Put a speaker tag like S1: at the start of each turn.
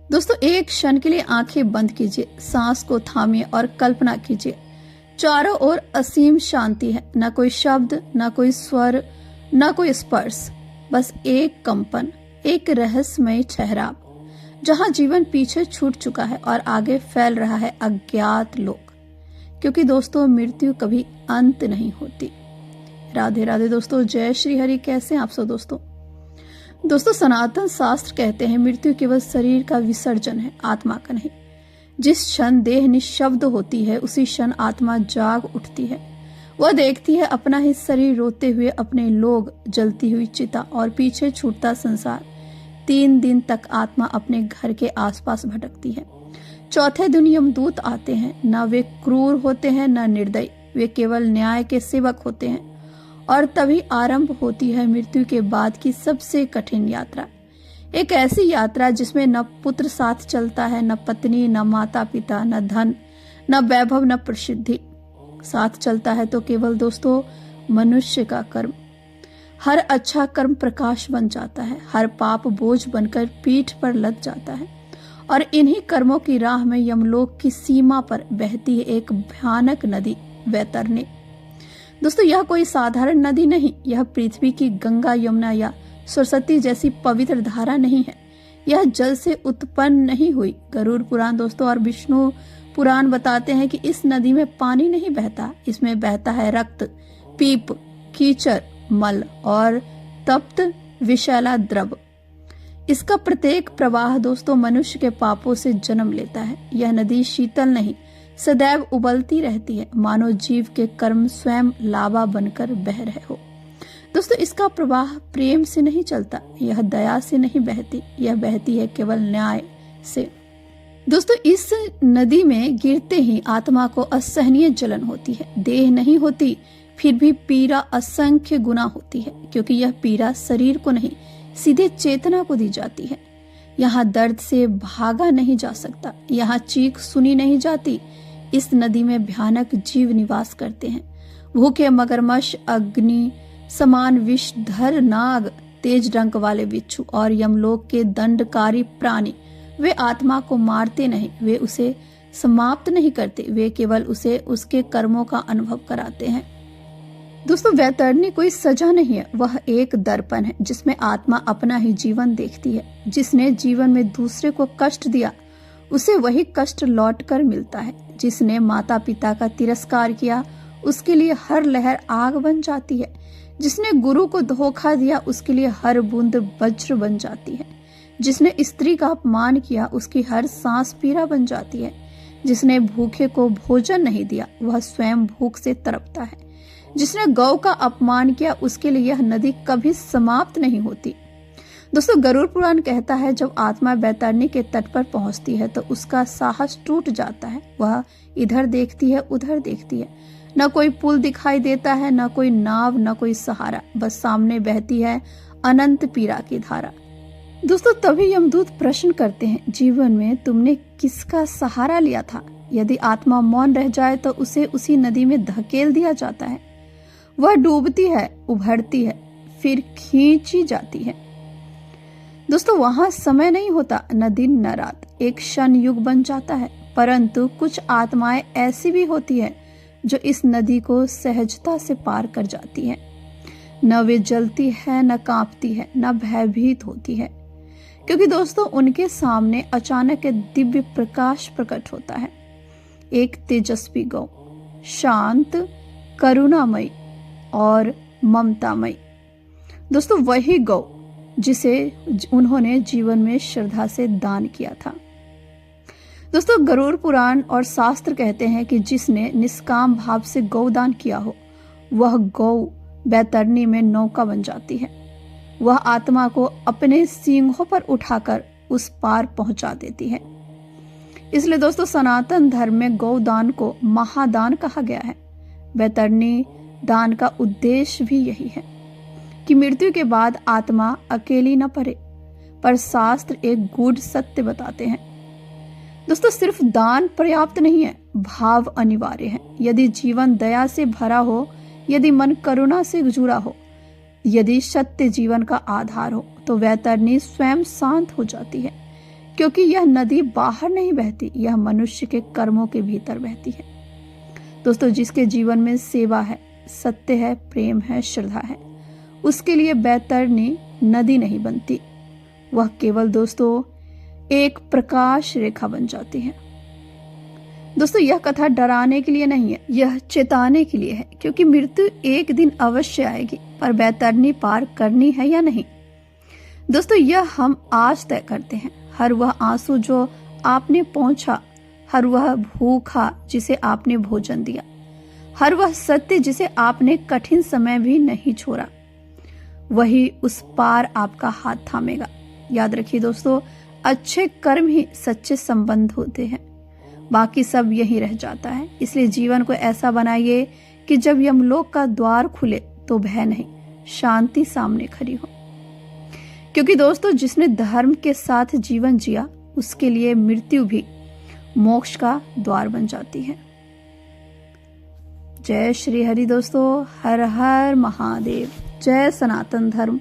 S1: दोस्तों एक क्षण के लिए आंखें बंद कीजिए, सांस को थामिए और कल्पना कीजिए चारों ओर असीम शांति है। न कोई शब्द, न कोई स्वर, न कोई स्पर्श, बस एक कंपन, एक रहस्यमय ठहराव, जहां जीवन पीछे छूट चुका है और आगे फैल रहा है अज्ञात लोक। क्योंकि दोस्तों मृत्यु कभी अंत नहीं होती। राधे राधे दोस्तों, जय श्री हरि। कैसे हैं आप सब दोस्तों सनातन शास्त्र कहते हैं मृत्यु केवल शरीर का विसर्जन है, आत्मा का नहीं। जिस क्षण देह निशब्द होती है उसी क्षण आत्मा जाग उठती है। वह देखती है अपना ही शरीर रोते हुए, अपने लोग, जलती हुई चिता और पीछे छूटता संसार। 3 दिन तक आत्मा अपने घर के आसपास भटकती है। चौथे दिन यमदूत आते हैं। न वे क्रूर होते हैं, न निर्दयी, वे केवल न्याय के सेवक होते हैं। और तभी आरंभ होती है मृत्यु के बाद की सबसे कठिन यात्रा। एक ऐसी यात्रा जिसमें न पुत्र साथ चलता है, न पत्नी, न माता पिता, न धन, न वैभव, न प्रसिद्धि। साथ चलता है तो केवल दोस्तों मनुष्य का कर्म। हर अच्छा कर्म प्रकाश बन जाता है, हर पाप बोझ बनकर पीठ पर लद जाता है। और इन्हीं कर्मों की राह में यमलोक की सीमा पर बहती है एक भयानक नदी, वैतरणी। दोस्तों यह कोई साधारण नदी नहीं, यह पृथ्वी की गंगा, यमुना या सरस्वती जैसी पवित्र धारा नहीं है। यह जल से उत्पन्न नहीं हुई। गरुड़ पुराण दोस्तों और विष्णु पुराण बताते हैं कि इस नदी में पानी नहीं बहता, इसमें बहता है रक्त, पीप, कीचड़, मल और तप्त विषैला द्रव। इसका प्रत्येक प्रवाह दोस्तों मनुष्य के पापों से जन्म लेता है। यह नदी शीतल नहीं, सदैव उबलती रहती है, मानो जीव के कर्म स्वयं लावा बनकर बह रहे हो। दोस्तों इसका प्रवाह प्रेम से नहीं चलता, यह दया से नहीं बहती, यह बहती है केवल न्याय से। दोस्तों इस नदी में गिरते ही आत्मा को असहनीय जलन होती है। देह नहीं होती, फिर भी पीड़ा असंख्य गुना होती है, क्योंकि यह पीड़ा शरीर को नहीं, सीधे चेतना को दी जाती है। यहाँ दर्द से भागा नहीं जा सकता, यहाँ चीख सुनी नहीं जाती। इस नदी में भयानक जीव निवास करते हैं। भूखे मगरमच्छ, अग्नि समान विषधर नाग, तेज रंग वाले बिच्छू और यमलोक के दंडकारी प्राणी। वे आत्मा को मारते नहीं, वे उसे समाप्त नहीं करते, वे केवल उसे उसके कर्मों का अनुभव कराते हैं। दोस्तों वैतरणी कोई सजा नहीं है, वह एक दर्पण है जिसमें आत्मा अपना ही जीवन देखती है। जिसने जीवन में दूसरे को कष्ट दिया उसे वही कष्ट लौटकर मिलता है। जिसने माता पिता का तिरस्कार किया उसके लिए हर लहर आग बन जाती है। जिसने गुरु को धोखा दिया उसके लिए हर बूंद वज्र बन जाती है। जिसने स्त्री का अपमान किया उसकी हर सांस पीड़ा बन जाती है। जिसने भूखे को भोजन नहीं दिया वह स्वयं भूख से तड़पता है। जिसने गौ का अपमान किया उसके लिए यह नदी कभी समाप्त नहीं होती। दोस्तों गरुड़ पुराण कहता है जब आत्मा वैतरणी के तट पर पहुंचती है तो उसका साहस टूट जाता है। वह इधर देखती है, उधर देखती है, न कोई पुल दिखाई देता है, न कोई नाव, न कोई सहारा, बस सामने बहती है अनंत पीड़ा की धारा। दोस्तों तभी यमदूत प्रश्न करते हैं, जीवन में तुमने किसका सहारा लिया था? यदि आत्मा मौन रह जाए तो उसे उसी नदी में धकेल दिया जाता है। वह डूबती है, उभरती है, फिर खींची जाती है। दोस्तों वहां समय नहीं होता, न दिन न रात, एक क्षण युग बन जाता है। परंतु कुछ आत्माएं ऐसी भी होती है जो इस नदी को सहजता से पार कर जाती है। न वे जलती है, न कांपती है, न भयभीत होती है, क्योंकि दोस्तों उनके सामने अचानक दिव्य प्रकाश प्रकट होता है। एक तेजस्वी गौ, शांत, करुणामयी और ममतामयी। दोस्तों वही गौ जिसे उन्होंने जीवन में श्रद्धा से दान किया था। दोस्तों गरुड़ पुराण और शास्त्र कहते हैं कि जिसने निष्काम भाव से गौदान किया हो वह गौ वैतरणी में नौका बन जाती है। वह आत्मा को अपने सींगों पर उठाकर उस पार पहुंचा देती है। इसलिए दोस्तों सनातन धर्म में गौदान को महादान कहा गया है। वैतरणी दान का उद्देश्य भी यही है कि मृत्यु के बाद आत्मा अकेली न पड़े। पर शास्त्र एक गूढ़ सत्य बताते हैं। दोस्तों सिर्फ दान पर्याप्त नहीं है, भाव अनिवार्य है। यदि जीवन दया से भरा हो, यदि मन करुणा से जुड़ा हो, यदि सत्य जीवन का आधार हो तो वैतरणी स्वयं शांत हो जाती है। क्योंकि यह नदी बाहर नहीं बहती, यह मनुष्य के कर्मों के भीतर बहती है। दोस्तों, जिसके जीवन में सेवा है, सत्य है, प्रेम है, श्रद्धा है, उसके लिए बैतरणी नदी नहीं बनती, वह केवल दोस्तों एक प्रकाश रेखा बन जाती है। दोस्तों, यह कथा डराने के लिए नहीं है, यह चेताने के लिए है, क्योंकि मृत्यु एक दिन अवश्य आएगी, पर बैतरणी पार करनी है या नहीं, दोस्तों यह हम आज तय करते हैं। हर वह आंसू जो आपने पोंछा, हर वह भूखा जिसे आपने भोजन दिया, हर वह सत्य जिसे आपने कठिन समय भी नहीं छोड़ा, वही उस पार आपका हाथ थामेगा। याद रखिए दोस्तों, अच्छे कर्म ही सच्चे संबंध होते हैं, बाकी सब यही रह जाता है। इसलिए जीवन को ऐसा बनाइए कि जब यमलोक का द्वार खुले तो भय नहीं, शांति सामने खड़ी हो। क्योंकि दोस्तों, जिसने धर्म के साथ जीवन जिया, उसके लिए मृत्यु भी मोक्ष का द्वार बन जाती है। जय श्री हरि दोस्तों, हर हर महादेव, जय सनातन धर्म।